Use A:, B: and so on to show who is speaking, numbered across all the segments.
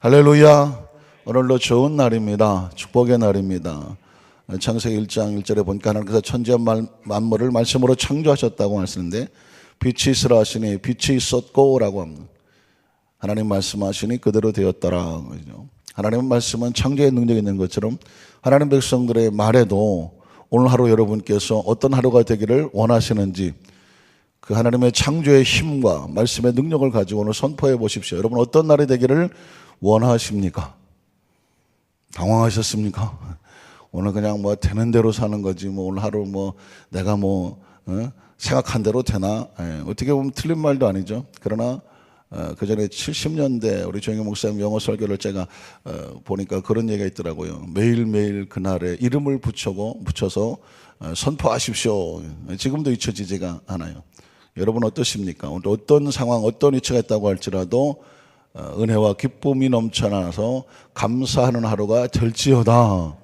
A: 할렐루야. 오늘도 좋은 날입니다. 축복의 날입니다. 창세기 1장 1절에 보니까 하나님께서 천지와 만물을 말씀으로 창조하셨다고 하시는데 빛이 있으라 하시니 빛이 있었고 라고 합니다. 하나님 말씀하시니 그대로 되었더라. 하나님의 말씀은 창조의 능력이 있는 것처럼 하나님 백성들의 말에도 오늘 하루 여러분께서 어떤 하루가 되기를 원하시는지 그 하나님의 창조의 힘과 말씀의 능력을 가지고 오늘 선포해 보십시오. 여러분 어떤 날이 되기를 원하십니까? 당황하셨습니까? 오늘 그냥 뭐 되는 대로 사는 거지 오늘 하루 내가 생각한 대로 되나? 어떻게 보면 틀린 말도 아니죠. 그러나 그 전에 70년대 우리 조영희 목사님 영어 설교를 제가 보니까 그런 얘기가 있더라고요. 매일매일 그날에 이름을 붙여서 선포하십시오. 지금도 잊혀지지가 않아요. 여러분 어떠십니까? 오늘 어떤 상황, 어떤 위치가 있다고 할지라도 은혜와 기쁨이 넘쳐나서 감사하는 하루가 될지어다.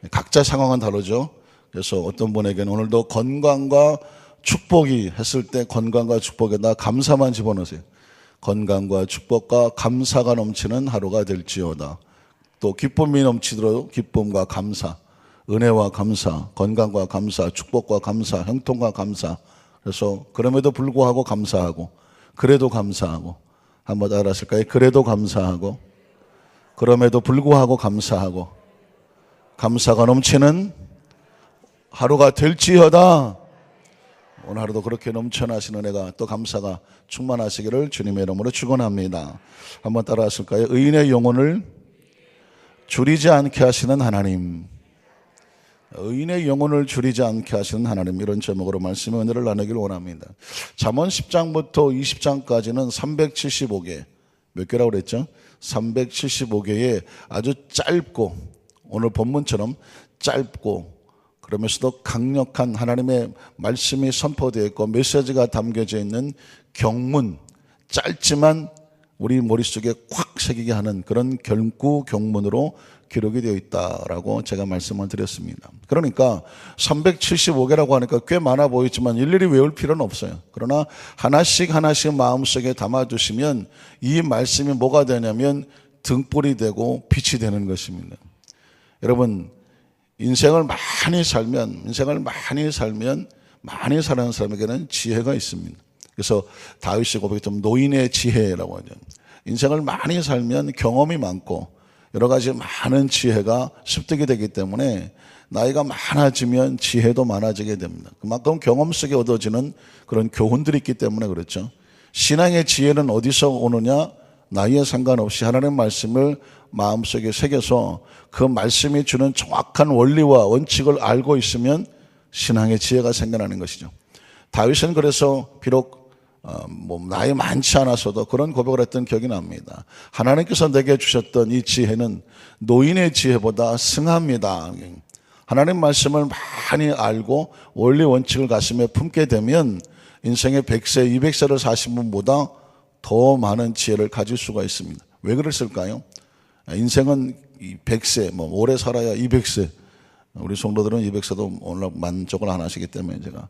A: 각자 상황은 다르죠. 그래서 어떤 분에게는 오늘도 건강과 축복이 했을 때 건강과 축복에다 감사만 집어넣으세요. 건강과 축복과 감사가 넘치는 하루가 될지어다. 또 기쁨이 넘치도록 기쁨과 감사, 은혜와 감사, 건강과 감사, 축복과 감사, 형통과 감사. 그래서 그럼에도 불구하고 감사하고 그래도 감사하고 한번 알았을까요? 그래도 감사하고 그럼에도 불구하고 감사하고 감사가 넘치는 하루가 될지어다. 오늘 하루도 그렇게 넘쳐나시는 은혜가 또 감사가 충만하시기를 주님의 이름으로 축원합니다. 한번 따라하실까요? 의인의 영혼을 줄이지 않게 하시는 하나님, 의인의 영혼을 줄이지 않게 하시는 하나님, 이런 제목으로 말씀의 은혜를 나누길 원합니다. 잠언 10장부터 20장까지는 375개, 몇 개라고 그랬죠? 375개의 아주 짧고 오늘 본문처럼 짧고 그러면서도 강력한 하나님의 말씀이 선포되어 있고 메시지가 담겨져 있는 경문, 짧지만 우리 머릿속에 콱 새기게 하는 그런 결구 경문으로 기록이 되어 있다라고 제가 말씀을 드렸습니다. 그러니까 375개라고 하니까 꽤 많아 보이지만 일일이 외울 필요는 없어요. 그러나 하나씩 마음속에 담아두시면 이 말씀이 뭐가 되냐면 등불이 되고 빛이 되는 것입니다. 여러분 인생을 많이 살면 많이 사는 사람에게는 지혜가 있습니다. 그래서 다윗이 고백했던 노인의 지혜라고 하죠. 인생을 많이 살면 경험이 많고 여러 가지 많은 지혜가 습득이 되기 때문에 나이가 많아지면 지혜도 많아지게 됩니다. 그만큼 경험 속에 얻어지는 그런 교훈들이 있기 때문에 그렇죠. 신앙의 지혜는 어디서 오느냐? 나이에 상관없이 하나님의 말씀을 마음속에 새겨서 그 말씀이 주는 정확한 원리와 원칙을 알고 있으면 신앙의 지혜가 생겨나는 것이죠. 다윗은 그래서 비록 나이 많지 않아서도 그런 고백을 했던 기억이 납니다. 하나님께서 내게 주셨던 이 지혜는 노인의 지혜보다 승합니다. 하나님 말씀을 많이 알고 원리 원칙을 가슴에 품게 되면 인생의 100세, 200세를 사신 분보다 더 많은 지혜를 가질 수가 있습니다. 왜 그랬을까요? 인생은 100세, 오래 살아야 200세. 우리 성도들은 200세도 오늘 만족을 안 하시기 때문에 제가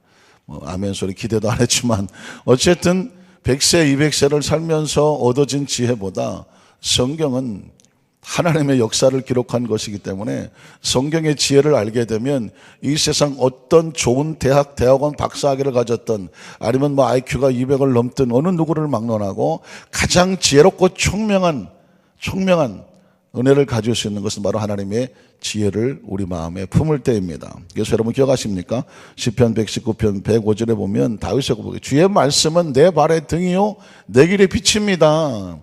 A: 아멘 소리 기대도 안 했지만 어쨌든 100세, 200세를 살면서 얻어진 지혜보다 성경은 하나님의 역사를 기록한 것이기 때문에 성경의 지혜를 알게 되면 이 세상 어떤 좋은 대학원 박사학위를 가졌던 아니면 IQ가 200을 넘든 어느 누구를 막론하고 가장 지혜롭고 총명한 은혜를 가질 수 있는 것은 바로 하나님의 지혜를 우리 마음에 품을 때입니다. 그래서 여러분 기억하십니까? 시편 119편 105절에 보면 다윗의 고백, 주의 말씀은 내 발의 등이요 내 길의 빛입니다.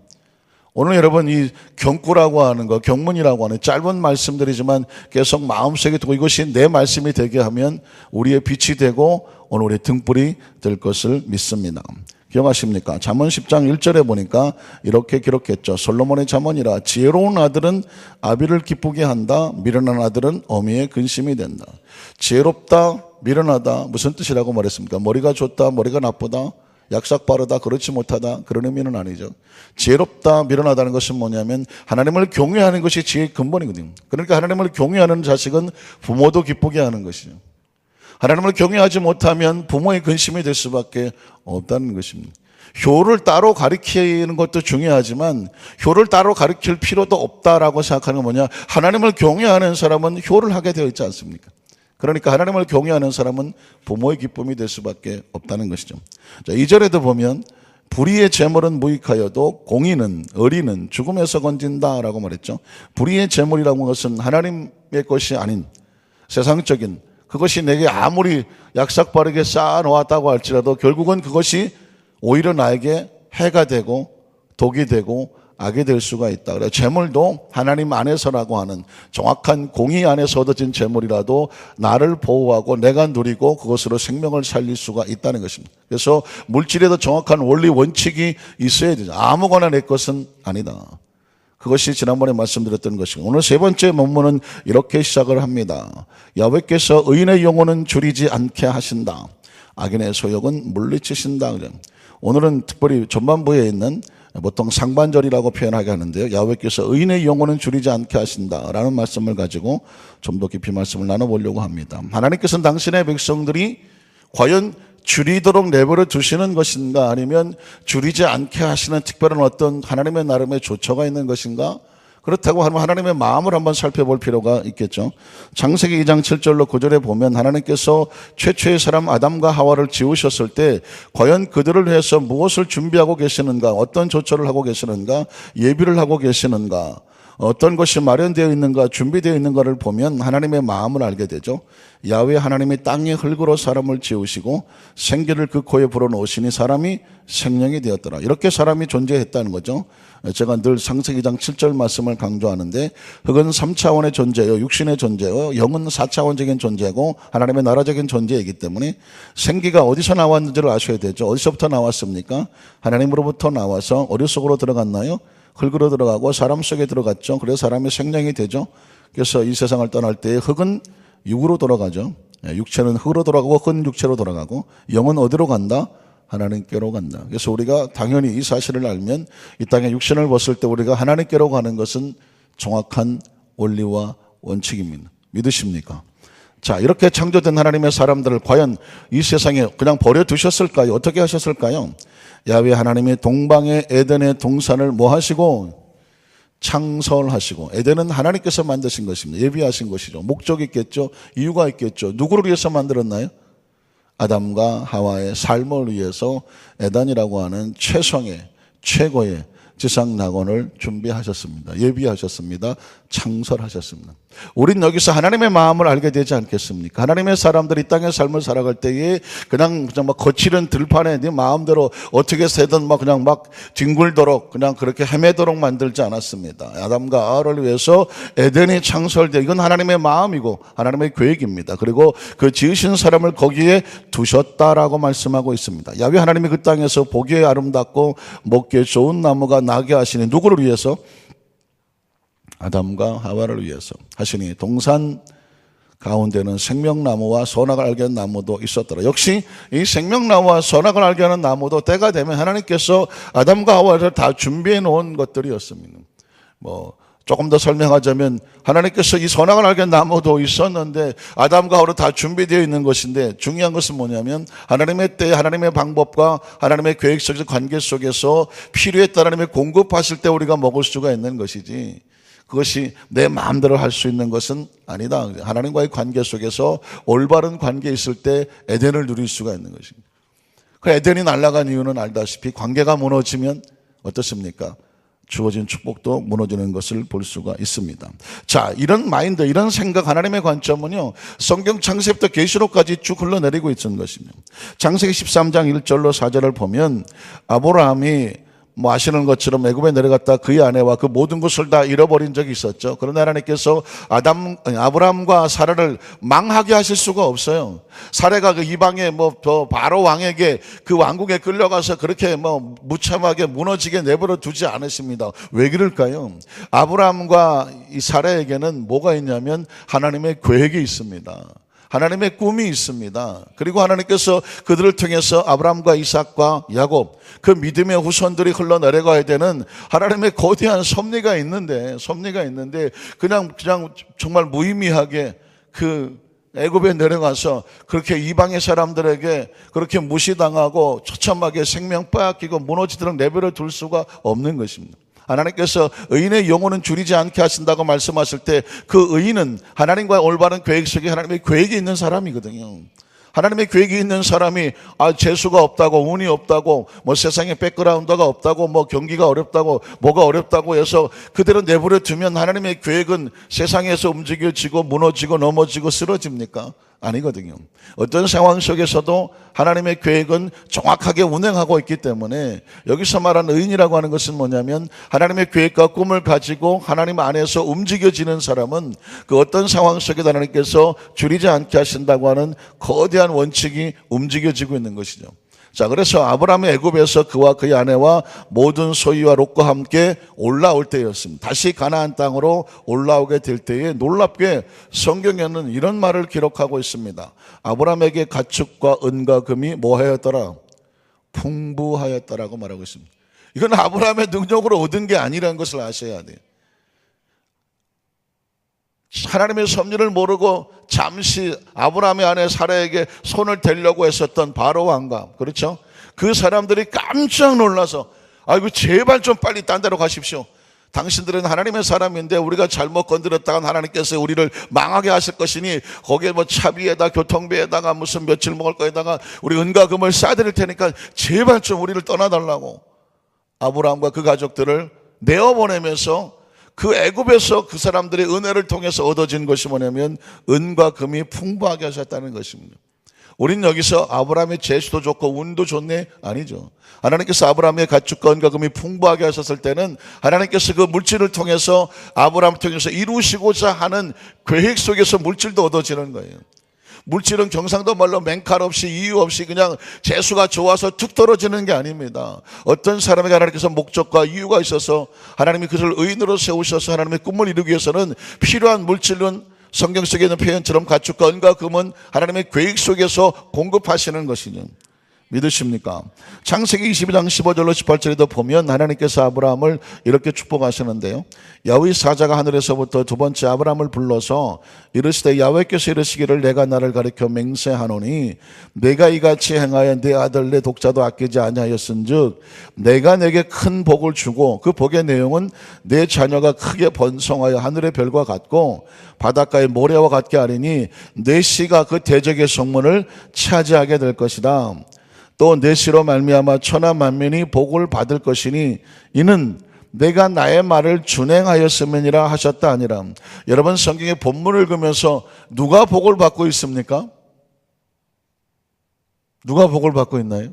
A: 오늘 여러분 이 경구라고 하는 거, 경문이라고 하는 짧은 말씀들이지만 계속 마음속에 두고 이것이 내 말씀이 되게 하면 우리의 빛이 되고 오늘 우리의 등불이 될 것을 믿습니다. 기억하십니까? 잠언 10장 1절에 보니까 이렇게 기록했죠. 솔로몬의 잠언이라 지혜로운 아들은 아비를 기쁘게 한다. 미련한 아들은 어미의 근심이 된다. 지혜롭다, 미련하다 무슨 뜻이라고 말했습니까? 머리가 좋다, 머리가 나쁘다, 약삭 빠르다, 그렇지 못하다, 그런 의미는 아니죠. 지혜롭다, 미련하다는 것은 뭐냐면 하나님을 경외하는 것이 지혜의 근본이거든요. 그러니까 하나님을 경외하는 자식은 부모도 기쁘게 하는 것이죠. 하나님을 경외하지 못하면 부모의 근심이 될 수밖에 없다는 것입니다. 효를 따로 가리키는 것도 중요하지만 효를 따로 가리킬 필요도 없다라고 생각하는 건 뭐냐? 하나님을 경외하는 사람은 효를 하게 되어 있지 않습니까? 그러니까 하나님을 경외하는 사람은 부모의 기쁨이 될 수밖에 없다는 것이죠. 자, 2절에도 보면 불의의 재물은 무익하여도 공의는 의리는 죽음에서 건진다라고 말했죠. 불의의 재물이라는 것은 하나님의 것이 아닌 세상적인 그것이 내게 아무리 약삭빠르게 쌓아놓았다고 할지라도 결국은 그것이 오히려 나에게 해가 되고 독이 되고 악이 될 수가 있다. 그래서 재물도 하나님 안에서라고 하는 정확한 공의 안에서 얻어진 재물이라도 나를 보호하고 내가 누리고 그것으로 생명을 살릴 수가 있다는 것입니다. 그래서 물질에도 정확한 원리 원칙이 있어야 되죠. 아무거나 내 것은 아니다. 그것이 지난번에 말씀드렸던 것이고 오늘 세 번째 본문은 이렇게 시작을 합니다. 야훼께서 의인의 영혼은 줄이지 않게 하신다. 악인의 소욕은 물리치신다. 오늘은 특별히 전반부에 있는 보통 상반절이라고 표현하게 하는데요. 야훼께서 의인의 영혼은 줄이지 않게 하신다라는 말씀을 가지고 좀 더 깊이 말씀을 나눠보려고 합니다. 하나님께서는 당신의 백성들이 과연 줄이도록 내버려 두시는 것인가 아니면 줄이지 않게 하시는 특별한 어떤 하나님의 나름의 조처가 있는 것인가? 그렇다고 하면 하나님의 마음을 한번 살펴볼 필요가 있겠죠. 창세기 2장 7절로 9절에 보면 하나님께서 최초의 사람 아담과 하와를 지으셨을 때 과연 그들을 위해서 무엇을 준비하고 계시는가, 어떤 조처를 하고 계시는가, 예비를 하고 계시는가, 어떤 것이 마련되어 있는가, 준비되어 있는가를 보면 하나님의 마음을 알게 되죠. 야훼 하나님이 땅의 흙으로 사람을 지으시고 생기를 그 코에 불어넣으시니 사람이 생명이 되었더라. 이렇게 사람이 존재했다는 거죠. 제가 늘 창세기 2장 7절 말씀을 강조하는데 흙은 3차원의 존재요, 육신의 존재요, 영은 4차원적인 존재고 하나님의 나라적인 존재이기 때문에 생기가 어디서 나왔는지를 아셔야 되죠. 어디서부터 나왔습니까? 하나님으로부터 나와서 어디 속으로 들어갔나요? 흙으로 들어가고 사람 속에 들어갔죠. 그래서 사람이 생명이 되죠. 그래서 이 세상을 떠날 때 흙은 육으로 돌아가죠. 육체는 흙으로 돌아가고 흙은 육체로 돌아가고 영은 어디로 간다? 하나님께로 간다. 그래서 우리가 당연히 이 사실을 알면 이 땅에 육신을 벗을 때 우리가 하나님께로 가는 것은 정확한 원리와 원칙입니다. 믿으십니까? 자, 이렇게 창조된 하나님의 사람들을 과연 이 세상에 그냥 버려두셨을까요? 어떻게 하셨을까요? 야훼 하나님이 동방의 에덴의 동산을 뭐 하시고? 창설하시고. 에덴은 하나님께서 만드신 것입니다. 예비하신 것이죠. 목적이 있겠죠. 이유가 있겠죠. 누구를 위해서 만들었나요? 아담과 하와의 삶을 위해서 에덴이라고 하는 최성의 최고의 지상 낙원을 준비하셨습니다. 예비하셨습니다. 창설하셨습니다. 우린 여기서 하나님의 마음을 알게 되지 않겠습니까? 하나님의 사람들이 땅의 삶을 살아갈 때에 그냥 막 거칠은 들판에 네 마음대로 어떻게 세든 그냥 뒹굴도록 그냥 그렇게 헤매도록 만들지 않았습니다. 아담과 하와를 위해서 에덴이 창설돼 이건 하나님의 마음이고 하나님의 계획입니다. 그리고 그 지으신 사람을 거기에 두셨다라고 말씀하고 있습니다. 야훼 하나님이 그 땅에서 보기에 아름답고 먹기에 좋은 나무가 나게 하시니 누구를 위해서? 아담과 하와를 위해서 하시니 동산 가운데는 생명나무와 선악을 알게 하는 나무도 있었더라. 역시 이 생명나무와 선악을 알게 하는 나무도 때가 되면 하나님께서 아담과 하와를 다 준비해 놓은 것들이었습니다. 조금 더 설명하자면 하나님께서 이 선악을 알게 하는 나무도 있었는데 아담과 하와로 다 준비되어 있는 것인데 중요한 것은 뭐냐면 하나님의 때 하나님의 방법과 하나님의 계획적인 관계 속에서 필요에 따라 하나님의 공급하실 때 우리가 먹을 수가 있는 것이지 그것이 내 마음대로 할 수 있는 것은 아니다. 하나님과의 관계 속에서 올바른 관계에 있을 때 에덴을 누릴 수가 있는 것입니다. 그 에덴이 날아간 이유는 알다시피 관계가 무너지면 어떻습니까? 주어진 축복도 무너지는 것을 볼 수가 있습니다. 자, 이런 마인드, 이런 생각, 하나님의 관점은요, 성경 창세부터 계시록까지 쭉 흘러내리고 있는 것입니다. 창세기 13장 1절로 4절을 보면 아브라함이 아시는 것처럼 애굽에 내려갔다 그의 아내와 그 모든 것을 다 잃어버린 적이 있었죠. 그러나 하나님께서 아브라함과 사라를 망하게 하실 수가 없어요. 사라가 그 이방의 바로 왕에게 그 왕국에 끌려가서 그렇게 무참하게 무너지게 내버려 두지 않으십니다. 왜 그럴까요? 아브라함과 이 사라에게는 뭐가 있냐면 하나님의 계획이 있습니다. 하나님의 꿈이 있습니다. 그리고 하나님께서 그들을 통해서 아브라함과 이삭과 야곱 그 믿음의 후손들이 흘러내려가야 되는 하나님의 거대한 섭리가 있는데 그냥 정말 무의미하게 그 애굽에 내려가서 그렇게 이방의 사람들에게 그렇게 무시당하고 처참하게 생명 빼앗기고 무너지도록 내버려 둘 수가 없는 것입니다. 하나님께서 의인의 영혼은 줄이지 않게 하신다고 말씀하실 때 그 의인은 하나님과의 올바른 계획 속에 하나님의 계획이 있는 사람이거든요. 하나님의 계획이 있는 사람이 재수가 없다고, 운이 없다고, 뭐 세상에 백그라운드가 없다고, 뭐 경기가 어렵다고, 뭐가 어렵다고 해서 그대로 내버려 두면 하나님의 계획은 세상에서 움직여지고 무너지고 넘어지고 쓰러집니까? 아니거든요. 어떤 상황 속에서도 하나님의 계획은 정확하게 운행하고 있기 때문에 여기서 말하는 의인이라고 하는 것은 뭐냐면 하나님의 계획과 꿈을 가지고 하나님 안에서 움직여지는 사람은 그 어떤 상황 속에도 하나님께서 줄이지 않게 하신다고 하는 거대한 원칙이 움직여지고 있는 것이죠. 자, 그래서 아브라함이 애굽에서 그와 그의 아내와 모든 소유와 롯과 함께 올라올 때였습니다. 다시 가나안 땅으로 올라오게 될 때에 놀랍게 성경에는 이런 말을 기록하고 있습니다. 아브라함에게 가축과 은과 금이 뭐하였더라? 풍부하였다라고 말하고 있습니다. 이건 아브라함의 능력으로 얻은 게 아니라는 것을 아셔야 돼요. 하나님의 섭리를 모르고 잠시 아브라함의 아내 사라에게 손을 대려고 했었던 바로 왕과, 그렇죠? 그 사람들이 깜짝 놀라서 아이고 제발 좀 빨리 딴 데로 가십시오. 당신들은 하나님의 사람인데 우리가 잘못 건드렸다간 하나님께서 우리를 망하게 하실 것이니 거기에 뭐 차비에다 교통비에다가 무슨 며칠 먹을 거에다가 우리 은과 금을 싸드릴 테니까 제발 좀 우리를 떠나달라고 아브라함과 그 가족들을 내어보내면서 그 애굽에서 그 사람들의 은혜를 통해서 얻어진 것이 뭐냐면 은과 금이 풍부하게 하셨다는 것입니다. 우린 여기서 아브라함의 재수도 좋고 운도 좋네? 아니죠. 하나님께서 아브라함의 가축과 은과 금이 풍부하게 하셨을 때는 하나님께서 그 물질을 통해서 아브라함을 통해서 이루시고자 하는 계획 속에서 물질도 얻어지는 거예요. 물질은 경상도 말로 맹칼 없이 이유 없이 그냥 재수가 좋아서 툭 떨어지는 게 아닙니다. 어떤 사람에게 하나님께서 목적과 이유가 있어서 하나님이 그것을 의인으로 세우셔서 하나님의 꿈을 이루기 위해서는 필요한 물질은 성경 속에 있는 표현처럼 가축과 은과 금은 하나님의 계획 속에서 공급하시는 것이죠. 믿으십니까? 창세기 22장 15절로 18절에도 보면 하나님께서 아브라함을 이렇게 축복하시는데요. 야훼의 사자가 하늘에서부터 두 번째 아브라함을 불러서 이르시되 야훼께서 이르시기를 내가 나를 가리켜 맹세하노니 내가 이같이 행하여 내 아들 내 독자도 아끼지 아니하였은즉 내가 내게 큰 복을 주고 그 복의 내용은 내 자녀가 크게 번성하여 하늘의 별과 같고 바닷가의 모래와 같게 하리니 내 씨가 그 대적의 성문을 차지하게 될 것이다. 또 내 씨로 말미암아 천하 만민이 복을 받을 것이니 이는 내가 나의 말을 준행하였음이니라 하셨다 아니라. 여러분 성경의 본문을 보면서 누가 복을 받고 있습니까? 누가 복을 받고 있나요?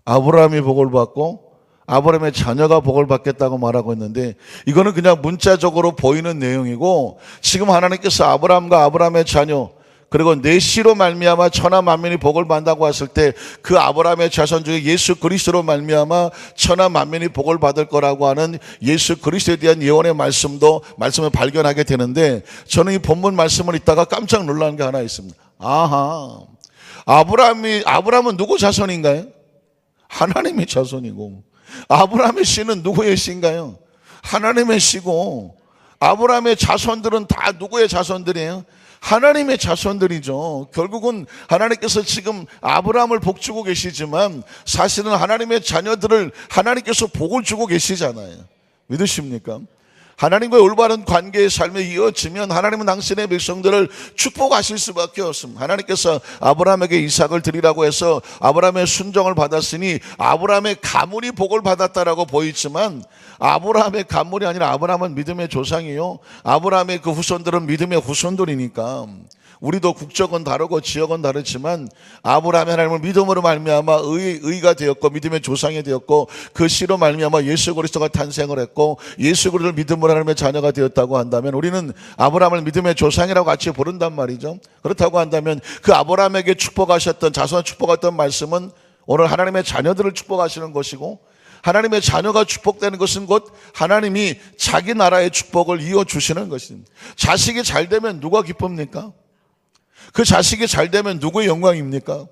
A: 아브라함이 복을 받고 아브라함의 자녀가 복을 받겠다고 말하고 있는데 이거는 그냥 문자적으로 보이는 내용이고 지금 하나님께서 아브라함과 아브라함의 자녀 그리고 내 씨로 말미암아 천하 만민이 복을 받는다고 했을 때 그 아브라함의 자손 중에 예수 그리스도로 말미암아 천하 만민이 복을 받을 거라고 하는 예수 그리스도에 대한 예언의 말씀을 발견하게 되는데 저는 이 본문 말씀을 읽다가 깜짝 놀란 게 하나 있습니다. 아하, 아브라함은 누구 자손인가요? 하나님의 자손이고 아브라함의 씨는 누구의 씨인가요? 하나님의 씨고 아브라함의 자손들은 다 누구의 자손들이에요? 하나님의 자손들이죠. 결국은 하나님께서 지금 아브라함을 복주고 계시지만 사실은 하나님의 자녀들을 하나님께서 복을 주고 계시잖아요. 믿으십니까? 하나님과의 올바른 관계의 삶에 이어지면 하나님은 당신의 백성들을 축복하실 수밖에 없습니다. 하나님께서 아브라함에게 이삭을 드리라고 해서 아브라함의 순종을 받았으니 아브라함의 가문이 복을 받았다라고 보이지만 아브라함의 가문이 아니라 아브라함은 믿음의 조상이요 아브라함의 그 후손들은 믿음의 후손들이니까 우리도 국적은 다르고 지역은 다르지만 아브라함이 하나님을 믿음으로 말미암아 의가 되었고 믿음의 조상이 되었고 그 씨로 말미암아 예수 그리스도가 탄생을 했고 예수 그리스도를 믿음으로 하나님의 자녀가 되었다고 한다면 우리는 아브라함을 믿음의 조상이라고 같이 부른단 말이죠. 그렇다고 한다면 그 아브라함에게 축복하셨던 자손을 축복했던 말씀은 오늘 하나님의 자녀들을 축복하시는 것이고 하나님의 자녀가 축복되는 것은 곧 하나님이 자기 나라의 축복을 이어주시는 것입니다. 자식이 잘 되면 누가 기쁩니까? 그 자식이 잘 되면 누구의 영광입니까?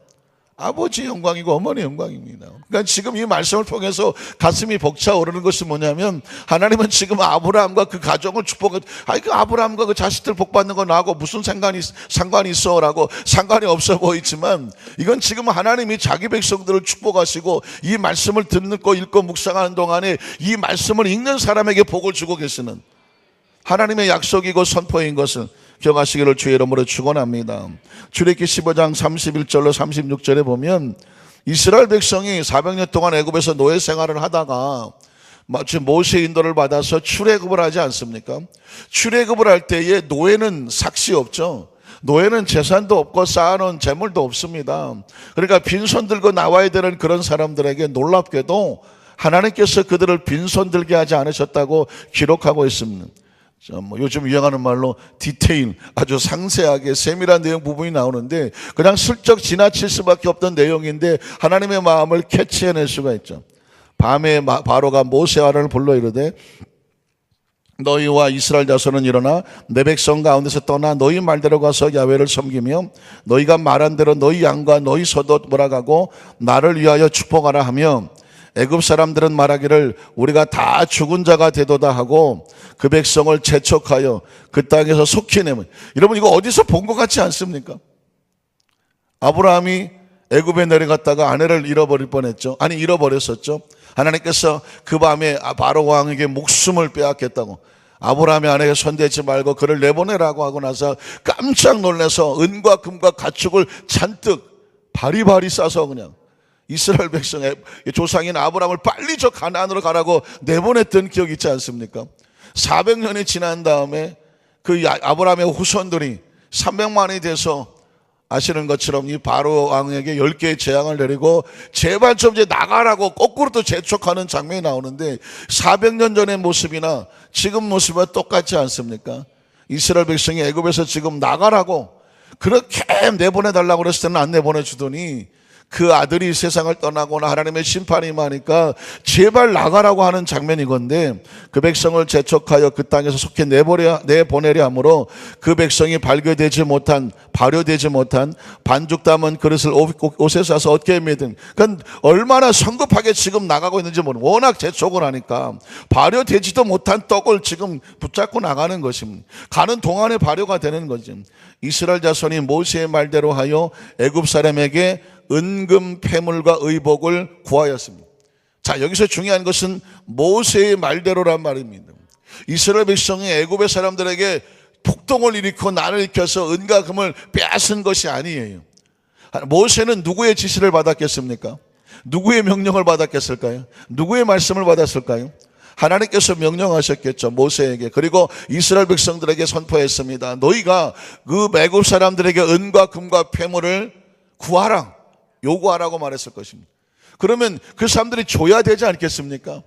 A: 아버지 영광이고 어머니 영광입니다. 그러니까 지금 이 말씀을 통해서 가슴이 벅차오르는 것이 뭐냐면, 하나님은 지금 아브라함과 그 가정을 축복해. 그 아브라함과 그 자식들 복받는 거 나하고 무슨 상관이 있어? 라고 상관이 없어 보이지만, 이건 지금 하나님이 자기 백성들을 축복하시고 이 말씀을 듣고 읽고 묵상하는 동안에 이 말씀을 읽는 사람에게 복을 주고 계시는 하나님의 약속이고 선포인 것을 기억하시기를 주의 이름으로 축원합니다. 출애굽기 15장 31절로 36절에 보면, 이스라엘 백성이 400년 동안 애굽에서 노예 생활을 하다가 마치 모세의 인도를 받아서 출애굽을 하지 않습니까? 출애굽을 할 때에 노예는 삭시 없죠. 노예는 재산도 없고 쌓아놓은 재물도 없습니다. 그러니까 빈손 들고 나와야 되는 그런 사람들에게 놀랍게도 하나님께서 그들을 빈손 들게 하지 않으셨다고 기록하고 있습니다. 요즘 유행하는 말로 디테일, 아주 상세하게 세밀한 내용 부분이 나오는데, 그냥 슬쩍 지나칠 수밖에 없던 내용인데 하나님의 마음을 캐치해낼 수가 있죠. 밤에 바로가 모세와 아론을 불러 이르되, 너희와 이스라엘 자손은 일어나 내 백성 가운데서 떠나 너희 말대로 가서 야훼를 섬기며 너희가 말한 대로 너희 양과 너희 소도 몰아가고 나를 위하여 축복하라 하며, 애굽 사람들은 말하기를 우리가 다 죽은 자가 되도다 하고 그 백성을 재촉하여 그 땅에서 속히 내면. 여러분, 이거 어디서 본 것 같지 않습니까? 아브라함이 애굽에 내려갔다가 아내를 잃어버릴 뻔했죠. 아니, 잃어버렸었죠. 하나님께서 그 밤에 바로 왕에게 목숨을 빼앗겠다고, 아브라함의 아내에게 손대지 말고 그를 내보내라고 하고 나서 깜짝 놀라서 은과 금과 가축을 잔뜩 바리바리 싸서 그냥 이스라엘 백성의 조상인 아브라함을 빨리 저 가나안으로 가라고 내보냈던 기억이 있지 않습니까? 400년이 지난 다음에 그 아브라함의 후손들이 300만이 돼서 아시는 것처럼 이 바로 왕에게 10개의 재앙을 내리고 제발 좀 이제 나가라고 거꾸로 또 재촉하는 장면이 나오는데, 400년 전의 모습이나 지금 모습과 똑같지 않습니까? 이스라엘 백성이 애굽에서 지금 나가라고 그렇게 내보내달라고 그랬을 때는 안 내보내주더니, 그 아들이 세상을 떠나거나 하나님의 심판이 임하니까 제발 나가라고 하는 장면이건데, 그 백성을 재촉하여 그 땅에서 속히 내보내려 함으로 그 백성이 발견되지 못한, 발효되지 못한 반죽 담은 그릇을 옷에 싸서 어깨에 매든, 그러니까 얼마나 성급하게 지금 나가고 있는지 모르는, 워낙 재촉을 하니까 발효되지도 못한 떡을 지금 붙잡고 나가는 것입니다. 가는 동안에 발효가 되는 거죠. 이스라엘 자손이 모세의 말대로 하여 애굽 사람에게 은금 패물과 의복을 구하였습니다. 자, 여기서 중요한 것은 모세의 말대로란 말입니다. 이스라엘 백성이 애굽의 사람들에게 폭동을 일으키고 난을 일으켜서 은과 금을 빼앗은 것이 아니에요. 모세는 누구의 지시를 받았겠습니까? 누구의 명령을 받았겠을까요? 누구의 말씀을 받았을까요? 하나님께서 명령하셨겠죠, 모세에게. 그리고 이스라엘 백성들에게 선포했습니다. 너희가 그 애굽 사람들에게 은과 금과 패물을 구하라, 요구하라고 말했을 것입니다. 그러면 그 사람들이 줘야 되지 않겠습니까?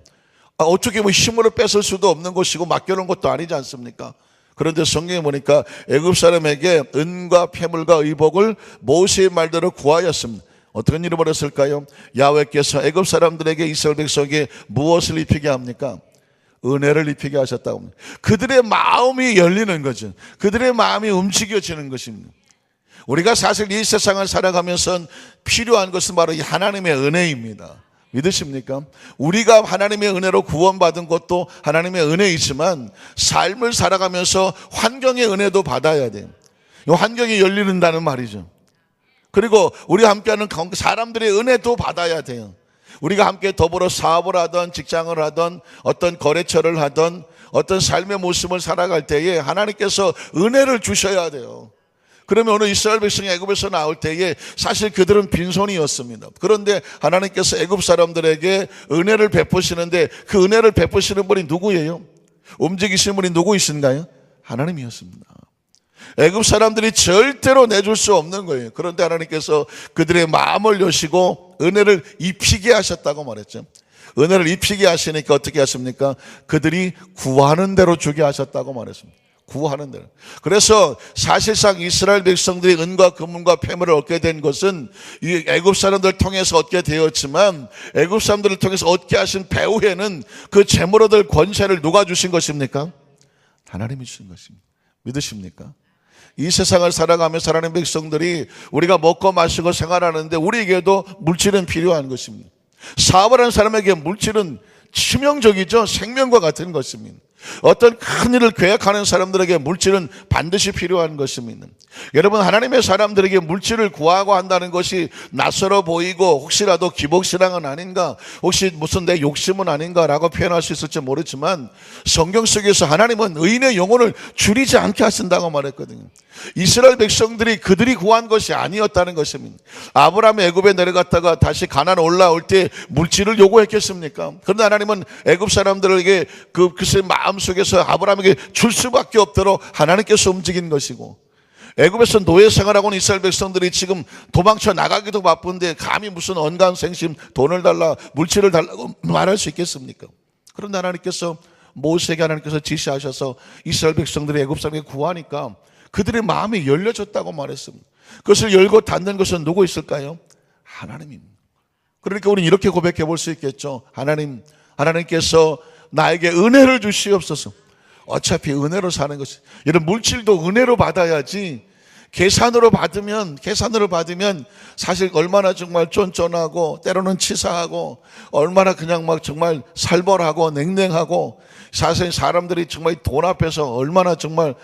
A: 어떻게 힘으로 뺏을 수도 없는 것이고 맡겨놓은 것도 아니지 않습니까? 그런데 성경에 보니까 애굽 사람에게 은과 패물과 의복을 모세의 말대로 구하였습니다. 어떤 일을 벌였을까요? 야훼께서 애굽 사람들에게 이스라엘 백성에게 무엇을 입히게 합니까? 은혜를 입히게 하셨다고 합니다. 그들의 마음이 열리는 거죠. 그들의 마음이 움직여지는 것입니다. 우리가 사실 이 세상을 살아가면서 필요한 것은 바로 이 하나님의 은혜입니다. 믿으십니까? 우리가 하나님의 은혜로 구원받은 것도 하나님의 은혜이지만, 삶을 살아가면서 환경의 은혜도 받아야 돼요. 이 환경이 열리는다는 말이죠. 그리고 우리가 함께하는 사람들의 은혜도 받아야 돼요. 우리가 함께 더불어 사업을 하던, 직장을 하던, 어떤 거래처를 하던, 어떤 삶의 모습을 살아갈 때에 하나님께서 은혜를 주셔야 돼요. 그러면 오늘 이스라엘 백성이 애굽에서 나올 때에 사실 그들은 빈손이었습니다. 그런데 하나님께서 애굽 사람들에게 은혜를 베푸시는데, 그 은혜를 베푸시는 분이 누구예요? 움직이시는 분이 누구이신가요? 하나님이었습니다. 애굽 사람들이 절대로 내줄 수 없는 거예요. 그런데 하나님께서 그들의 마음을 여시고 은혜를 입히게 하셨다고 말했죠. 은혜를 입히게 하시니까 어떻게 하십니까? 그들이 구하는 대로 주게 하셨다고 말했습니다. 구하는 대로. 그래서 사실상 이스라엘 백성들이 은과 금과 패물을 얻게 된 것은 이 애굽 사람들을 통해서 얻게 되었지만, 애굽 사람들을 통해서 얻게 하신 배후에는 그 재물 얻을 권세를 누가 주신 것입니까? 하나님이 주신 것입니다. 믿으십니까? 이 세상을 살아가며 살아가는 백성들이 우리가 먹고 마시고 생활하는데 우리에게도 물질은 필요한 것입니다. 사업을 하는 사람에게 물질은 치명적이죠. 생명과 같은 것입니다. 어떤 큰 일을 계획하는 사람들에게 물질은 반드시 필요한 것입니다. 여러분, 하나님의 사람들에게 물질을 구하고 한다는 것이 낯설어 보이고 혹시라도 기복신앙은 아닌가, 혹시 무슨 내 욕심은 아닌가라고 표현할 수 있을지 모르지만 성경 속에서 하나님은 의인의 영혼을 줄이지 않게 하신다고 말했거든요. 이스라엘 백성들이 그들이 구한 것이 아니었다는 것입니다. 아브라함이 애굽에 내려갔다가 다시 가나안 올라올 때 물질을 요구했겠습니까? 그런데 하나님은 애굽 사람들에게 그것의 마음속에서 아브라함에게 줄 수밖에 없도록 하나님께서 움직인 것이고, 애굽에서 노예 생활하고 있는 이스라엘 백성들이 지금 도망쳐 나가기도 바쁜데 감히 무슨 언간생심 돈을 달라 물질을 달라고 말할 수 있겠습니까? 그런데 하나님께서 모세에게 하나님께서 지시하셔서 이스라엘 백성들이 애굽 사람에게 구하니까 그들의 마음이 열려졌다고 말했습니다. 그것을 열고 닫는 것은 누구 있을까요? 하나님입니다. 그러니까 우리는 이렇게 고백해 볼 수 있겠죠. 하나님께서 나에게 은혜를 주시옵소서. 어차피 은혜로 사는 것이, 이런 물질도 은혜로 받아야지 계산으로 받으면 사실 얼마나 정말 쫀쫀하고 때로는 치사하고 얼마나 그냥 막 정말 살벌하고 냉랭하고, 사실 사람들이 정말 돈 앞에서 얼마나 정말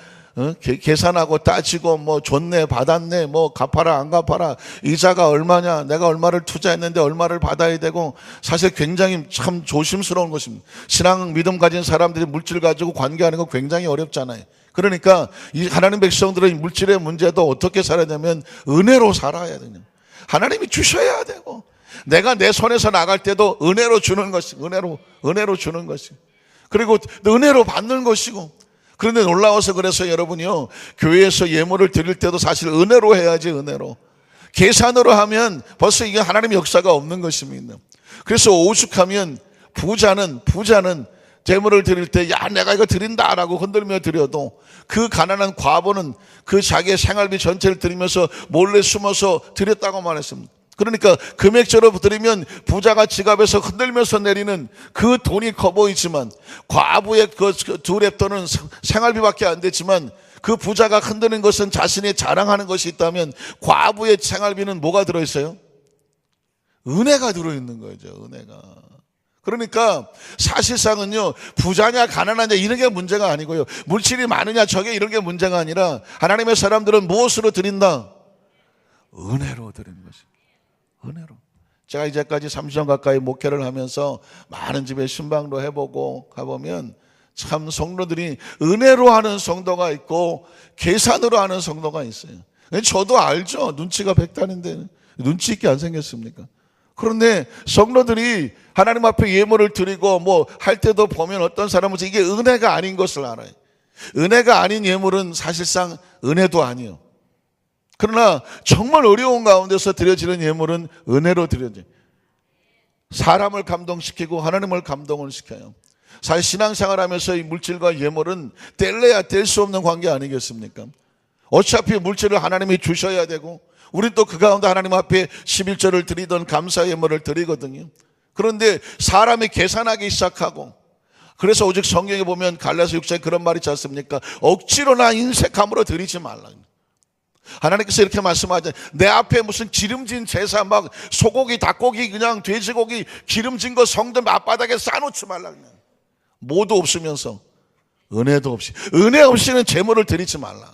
A: 계산하고 따지고 뭐 줬네 받았네 뭐 갚아라 안 갚아라, 이자가 얼마냐, 내가 얼마를 투자했는데 얼마를 받아야 되고, 사실 굉장히 참 조심스러운 것입니다. 신앙 믿음 가진 사람들이 물질 가지고 관계하는 거 굉장히 어렵잖아요. 그러니까 이 하나님 백성들은 물질의 문제도 어떻게 살아야 되면 은혜로 살아야 되는, 하나님이 주셔야 되고, 내가 내 손에서 나갈 때도 은혜로 주는 것이, 은혜로 주는 것이, 그리고 은혜로 받는 것이고. 그런데 놀라워서 그래서 여러분이요, 교회에서 예물을 드릴 때도 사실 은혜로 해야지, 은혜로. 계산으로 하면 벌써 이게 하나님의 역사가 없는 것입니다. 그래서 오죽하면 부자는 재물을 드릴 때 야 내가 이거 드린다라고 흔들며 드려도 그 가난한 과부는 그 자기의 생활비 전체를 드리면서 몰래 숨어서 드렸다고 말했습니다. 그러니까 금액적으로 드리면 부자가 지갑에서 흔들면서 내리는 그 돈이 커 보이지만, 과부의 그 두 랩돈은 생활비밖에 안 되지만 그 부자가 흔드는 것은 자신이 자랑하는 것이 있다면 과부의 생활비는 뭐가 들어있어요? 은혜가 들어있는 거죠. 은혜가. 그러니까 사실상은요, 부자냐 가난하냐 이런 게 문제가 아니고요, 물질이 많으냐 적게 이런 게 문제가 아니라 하나님의 사람들은 무엇으로 드린다? 은혜로 드리는 것입니다. 은혜로. 제가 이제까지 30년 가까이 목회를 하면서 많은 집에 신방도 해보고 가보면 참 성도들이 은혜로 하는 성도가 있고 계산으로 하는 성도가 있어요. 저도 알죠. 눈치가 백단인데 눈치 있게 안 생겼습니까? 그런데 성도들이 하나님 앞에 예물을 드리고 뭐 할 때도 보면 어떤 사람은 이게 은혜가 아닌 것을 알아요. 은혜가 아닌 예물은 사실상 은혜도 아니에요. 그러나 정말 어려운 가운데서 드려지는 예물은 은혜로 드려져요. 사람을 감동시키고 하나님을 감동을 시켜요. 사실 신앙생활하면서 이 물질과 예물은 뗄래야 뗄 수 없는 관계 아니겠습니까? 어차피 물질을 하나님이 주셔야 되고, 우리 또 그 가운데 하나님 앞에 11절을 드리던 감사 예물을 드리거든요. 그런데 사람이 계산하기 시작하고, 그래서 오직 성경에 보면 갈라디아서 6장에 그런 말이 있지 않습니까? 억지로나 인색함으로 드리지 말라. 하나님께서 이렇게 말씀하잖아요. 내 앞에 무슨 기름진 제사 막 소고기, 닭고기, 그냥 돼지고기 기름진 거 성전 앞바닥에 쌓아놓지 말라. 그냥 뭐도 없으면서 은혜도 없이, 은혜 없이는 제물을 드리지 말라.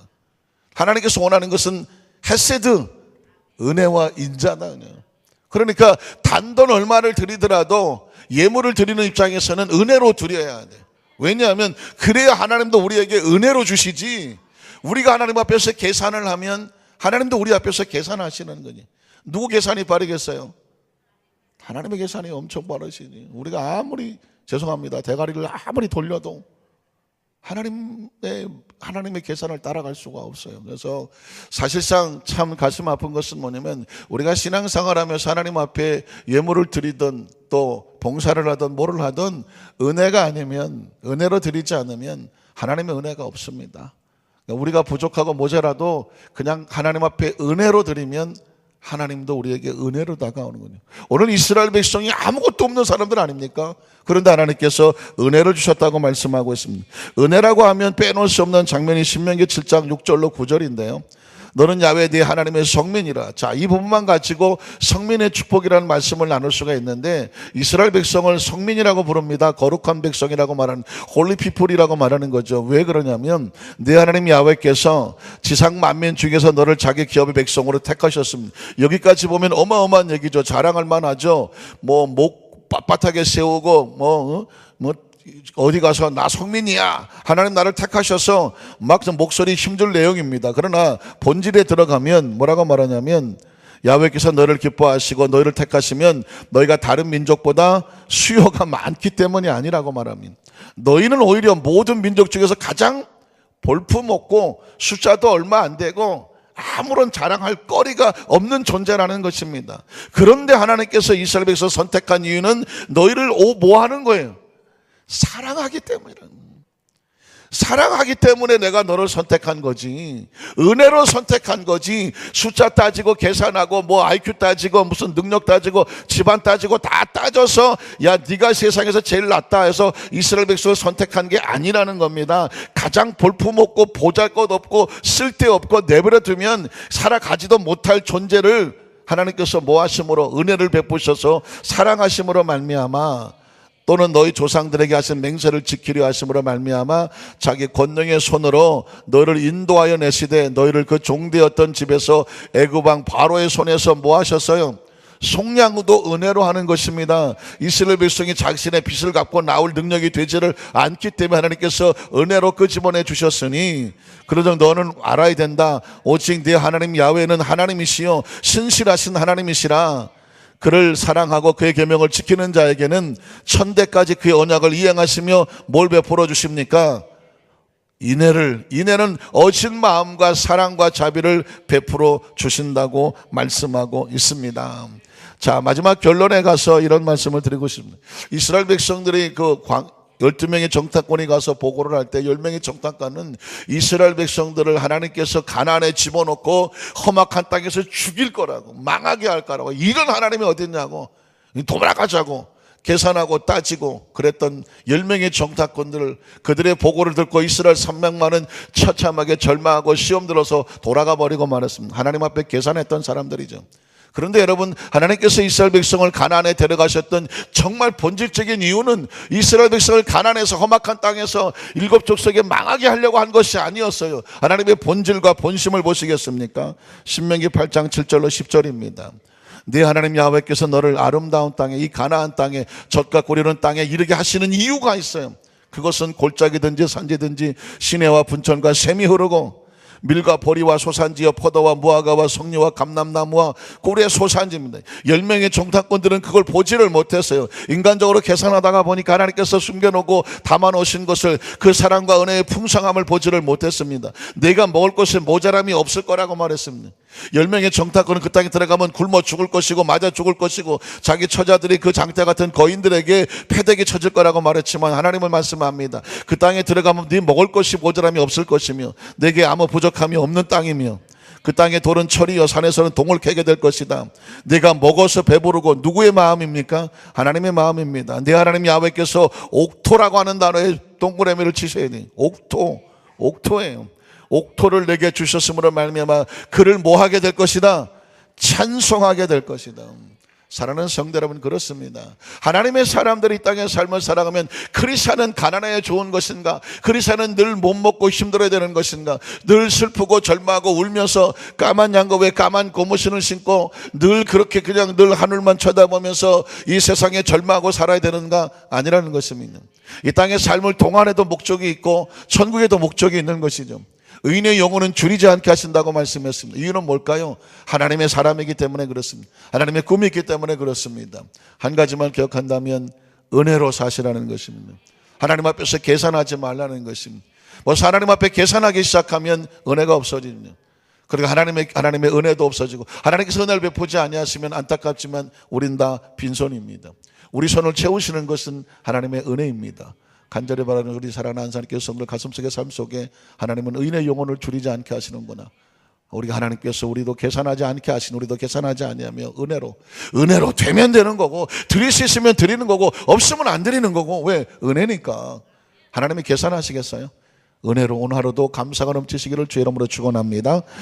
A: 하나님께서 원하는 것은 헤세드, 은혜와 인자다. 그러니까 단돈 얼마를 드리더라도 예물을 드리는 입장에서는 은혜로 드려야 돼. 왜냐하면 그래야 하나님도 우리에게 은혜로 주시지, 우리가 하나님 앞에서 계산을 하면 하나님도 우리 앞에서 계산하시는 거니. 누구 계산이 빠르겠어요? 하나님의 계산이 엄청 빠르시니. 우리가 아무리, 죄송합니다, 대가리를 아무리 돌려도 하나님의 계산을 따라갈 수가 없어요. 그래서 사실상 참 가슴 아픈 것은 뭐냐면, 우리가 신앙생활하면서 하나님 앞에 예물을 드리든 또 봉사를 하든 뭐를 하든 은혜가 아니면, 은혜로 드리지 않으면 하나님의 은혜가 없습니다. 우리가 부족하고 모자라도 그냥 하나님 앞에 은혜로 드리면 하나님도 우리에게 은혜로 다가오는군요. 오늘 이스라엘 백성이 아무것도 없는 사람들 아닙니까? 그런데 하나님께서 은혜를 주셨다고 말씀하고 있습니다. 은혜라고 하면 빼놓을 수 없는 장면이 신명기 7장 6절로 9절인데요. 너는 야훼 네 하나님의 성민이라. 자, 이 부분만 가지고 성민의 축복이라는 말씀을 나눌 수가 있는데, 이스라엘 백성을 성민이라고 부릅니다. 거룩한 백성이라고 말하는, 홀리 피플이라고 말하는 거죠. 왜 그러냐면 네 하나님 야훼께서 지상 만민 중에서 너를 자기 기업의 백성으로 택하셨습니다. 여기까지 보면 어마어마한 얘기죠. 자랑할 만하죠. 목 빳빳하게 세우고 어디 가서 나 성민이야, 하나님 나를 택하셔서 막 목소리 힘줄 내용입니다. 그러나 본질에 들어가면 뭐라고 말하냐면, 야훼께서 너를 기뻐하시고 너희를 택하시면 너희가 다른 민족보다 수요가 많기 때문이 아니라고 말합니다. 너희는 오히려 모든 민족 중에서 가장 볼품없고 숫자도 얼마 안 되고 아무런 자랑할 거리가 없는 존재라는 것입니다. 그런데 하나님께서 이스라엘 백성을 선택한 이유는 너희를 뭐 하는 거예요? 사랑하기 때문이라는, 사랑하기 때문에 내가 너를 선택한 거지, 은혜로 선택한 거지. 숫자 따지고 계산하고 IQ 따지고 무슨 능력 따지고 집안 따지고 다 따져서 야 네가 세상에서 제일 낫다 해서 이스라엘 백성을 선택한 게 아니라는 겁니다. 가장 볼품없고 보잘것없고 쓸데없고 내버려 두면 살아가지도 못할 존재를 하나님께서 뭐 하심으로, 은혜를 베푸셔서 사랑하심으로 말미암아, 또는 너희 조상들에게 하신 맹세를 지키려 하심으로 말미암아 자기 권능의 손으로 너희를 인도하여 내시되 너희를 그 종되었던 집에서 애굽 왕 바로의 손에서 뭐 하셨어요? 속량도 은혜로 하는 것입니다. 이스라엘 백성이 자신의 빚을 갚고 나올 능력이 되지를 않기 때문에 하나님께서 은혜로 끄집어내 주셨으니, 그러므로 너는 알아야 된다. 오직 네 하나님 야훼는 하나님이시요 신실하신 하나님이시라. 그를 사랑하고 그의 계명을 지키는 자에게는 천대까지 그의 언약을 이행하시며 뭘 베풀어 주십니까? 인내는 어진 마음과 사랑과 자비를 베풀어 주신다고 말씀하고 있습니다. 자, 마지막 결론에 가서 이런 말씀을 드리고 싶습니다. 이스라엘 백성들이 12명의 정탐꾼이 가서 보고를 할 때 10명의 정탐관은 이스라엘 백성들을 하나님께서 가나안에 집어넣고 험악한 땅에서 죽일 거라고, 망하게 할 거라고, 이런 하나님이 어딨냐고, 도망가자고 계산하고 따지고 그랬던 10명의 정탐꾼들, 그들의 보고를 듣고 이스라엘 300만은 처참하게 절망하고 시험 들어서 돌아가 버리고 말았습니다. 하나님 앞에 계산했던 사람들이죠. 그런데 여러분, 하나님께서 이스라엘 백성을 가나안에 데려가셨던 정말 본질적인 이유는 이스라엘 백성을 가나안에서 험악한 땅에서 7족속에 망하게 하려고 한 것이 아니었어요. 하나님의 본질과 본심을 보시겠습니까? 신명기 8장 7절로 10절입니다. 네 하나님 야훼께서 너를 아름다운 땅에, 이 가나안 땅에, 젖과 꿀이는 땅에 이르게 하시는 이유가 있어요. 그것은 골짜기든지 산지든지 시내와 분천과 샘이 흐르고 밀과 보리와 소산지와 포도와 무화과와 석류와 감람나무와 꿀의 소산지입니다. 10명의 정탐꾼들은 그걸 보지를 못했어요. 인간적으로 계산하다가 보니까 하나님께서 숨겨놓고 담아놓으신 것을, 그 사랑과 은혜의 풍성함을 보지를 못했습니다. 내가 먹을 것이 모자람이 없을 거라고 말했습니다. 10명의 정탐꾼은 그 땅에 들어가면 굶어 죽을 것이고 맞아 죽을 것이고 자기 처자들이 그 장대 같은 거인들에게 패대기 쳐질 거라고 말했지만, 하나님은 말씀합니다. 그 땅에 들어가면 네 먹을 것이 모자람이 없을 것이며 내게 아무 부족함이 없는 땅이며 그 땅의 돌은 철이요 산에서는 동을 캐게 될 것이다. 내가 먹어서 배부르고, 누구의 마음입니까? 하나님의 마음입니다. 네 하나님 야훼께서 옥토라고 하는 단어에 동그라미를 치셔야 돼요. 옥토예요. 옥토를 내게 주셨으므로 말미암아 그를 뭐하게 될 것이다? 찬송하게 될 것이다. 사랑하는 성도 여러분, 그렇습니다. 하나님의 사람들이 이 땅의 삶을 살아가면 그리 사는 가난해야 좋은 것인가? 그리 사는 늘 못 먹고 힘들어야 되는 것인가? 늘 슬프고 절망하고 울면서 까만 양거에 까만 고무신을 신고 늘 그렇게 그냥 늘 하늘만 쳐다보면서 이 세상에 절망하고 살아야 되는가? 아니라는 것입니다. 이 땅의 삶을 동안에도 목적이 있고 천국에도 목적이 있는 것이죠. 의인의 영혼은 줄이지 않게 하신다고 말씀했습니다. 이유는 뭘까요? 하나님의 사람이기 때문에 그렇습니다. 하나님의 꿈이 있기 때문에 그렇습니다. 한 가지만 기억한다면 은혜로 사시라는 것입니다. 하나님 앞에서 계산하지 말라는 것입니다. 하나님 앞에 계산하기 시작하면 은혜가 없어집니다. 그리고 하나님의 은혜도 없어지고, 하나님께서 은혜를 베푸지 아니하시면 안타깝지만 우린 다 빈손입니다. 우리 손을 채우시는 것은 하나님의 은혜입니다. 간절히 바라는 우리 사랑하는 하나님께서 성도들 가슴속의 삶 속에 하나님은 의인의 영혼을 줄이지 않게 하시는구나, 우리가 하나님께서 우리도 계산하지 않게 하신 우리도 계산하지 아니하며 은혜로 되면 되는 거고, 드릴 수 있으면 드리는 거고, 없으면 안 드리는 거고. 왜? 은혜니까. 하나님이 계산하시겠어요? 은혜로 오늘 하루도 감사가 넘치시기를 주의 이름으로 축원합니다.